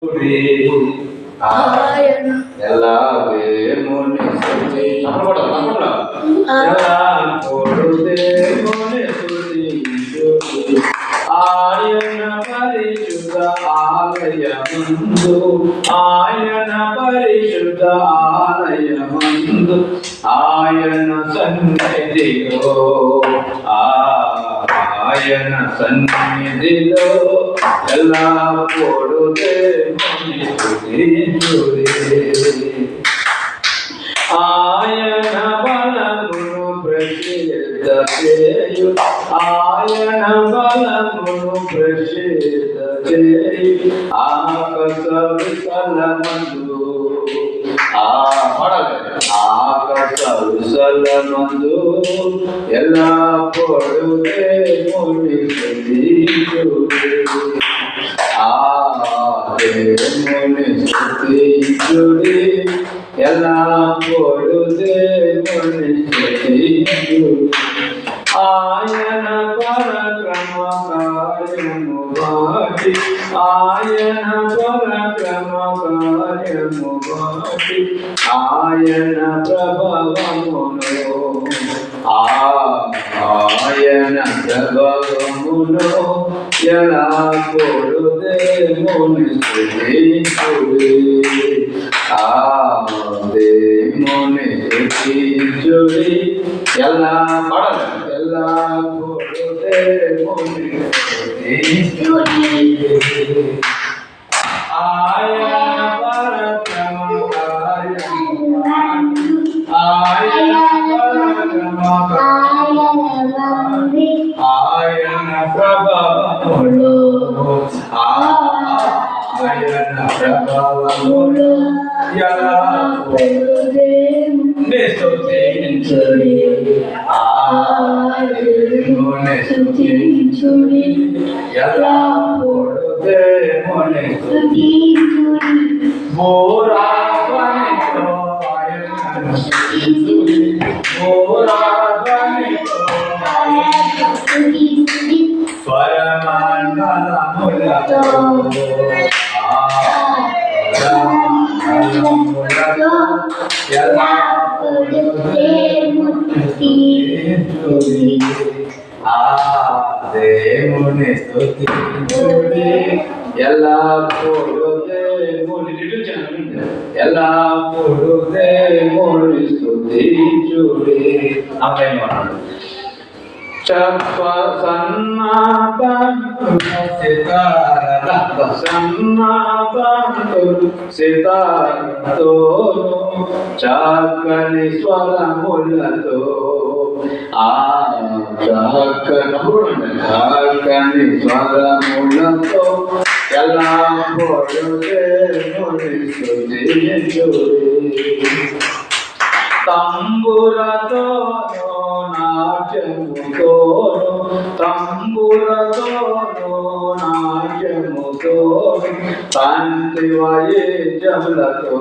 ఆయన ఎల్లవేముని స్తుతి ఎల్లప్పుడు దేవుని స్తుతించుడి ఆయన పరిశుద్ధ ఆలయమందు ఆయన పరిశుద్ధ ఆలయమందు ఆయన సన్నిధిలో ఆయన సన్నిధిలో ఎల్లప్పుడు దేవుని స్తుతించుడి ఆయన బలమును ప్రసిద్ధ చేయు ఆయన బలమును ప్రసిద్ధ చేయు ఆకాశ విశాలమందు ఆకాశ విశాలమందు ఎల్లప్పుడు దేవుని స్తుతించుడి దేవుని స్తుతించుడి ఎల్లప్పుడు దేవుని స్తుతించుడి ఆయన పరక్రమ కార్యము వాటి ఆయన పరక్రమ కార్యము వాటి ఆయన ప్రభావమును ఆయన ప్రభావమును ఎల్లప్పుడు దేవుని స్తుతించుడి దేవుని స్తుతించుడి ఎల్లప్పుడు దేవుని స్తుతించుడి ఆయన పరక్రమ కార్యము ఆయన పరక్రమ కార్యము ఆయన ప్రభావములు ఆయన ప్రభావములు ఎల్లప్పుడు దేవుని స్తుతించుడి దేవుని స్తుతించుడి ఎల్లప్పుడు దేవుని స్తుతించుడి బోరాధ్వనితో ఆయనను స్తుతించుడి బోరాధ్వనితో ఆయనను స్తుతించుడి స్వరమండలములతో ఎల్లప్పుడు దేవుని స్తుతించుడి దేవుని స్తుతించుడి ఎల్లప్పుడు దేవుని ఎల్లప్పుడు దేవుని స్తుతించుడి అమ్మేమన్నాడు చప్ప సన్నాపంతులు సితారతోను చక్కని స్వరములతో చక్కని స్వరములతో ఎల్లప్పుడు దేవుని స్తుతించుడి తంబురతోను నాట్యముతోను తంబురతోను నాట్యముతోను కాంతి వాయిద్యములతో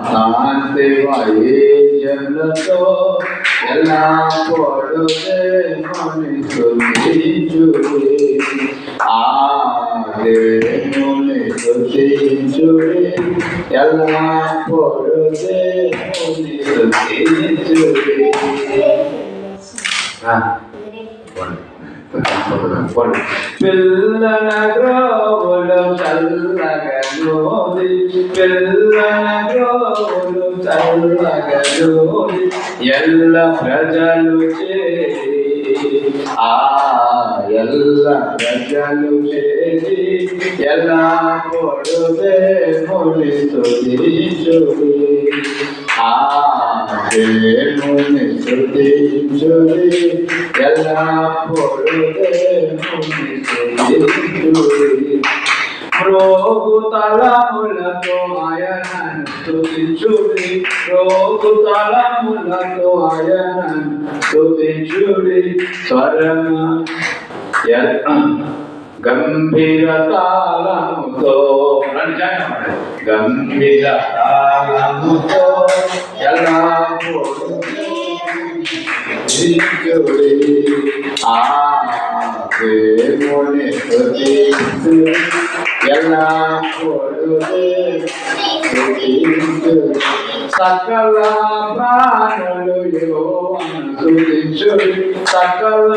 కాంతి వాయిద్యములతో ఎల్లప్పుడు దేవుని స్తుతించుడి దేవుని స్తుతించుడి ఎల్లప్పుడు దేవుని స్తుతించుడి పిల్లల గ్రోవులు చల్లగా నోది పిల్లల గ్రోవులు చల్లగా నోది ఎల్ల ప్రజలు చేరి ఎల్ల ప్రజలు చేరి ఎల్లప్పుడు దేవుని స్తుతించుడి దేవుని స్తుతించుడి ఎల్లప్పుడు దేవుని స్తుతించుడి రోగు తలములతో ఆయనను స్తుతించుడి రోగు తలములతో ఆయనను స్తుతించుడి స్వరము గంభీర తాళముతో గంభీర తాళముతో ఎల్లప్పుడు స్తుతించుడి దేవుని స్తుతించు ఎల్లప్పుడూ స్తుతించు సకల ప్రాణులు యెహోవాను స్తుతించుడి సకల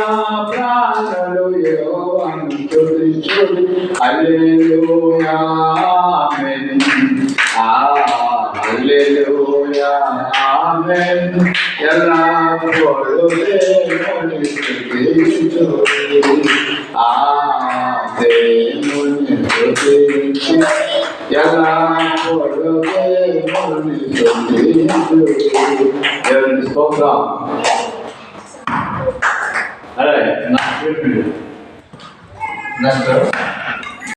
ప్రాణులు యెహోవాను స్తుతించుడి హల్లెలూయా ఆమేన్ హల్లెలూయా ఆమేన్ ఎల్లప్పుడూ దేవుని స్తుతించుడి దేవుని స్తుతించు ఎల్లప్పుడూ దేవుని స్తుతించుడి దేవుని స్తోత్రం అరే నా నెక్స్ట్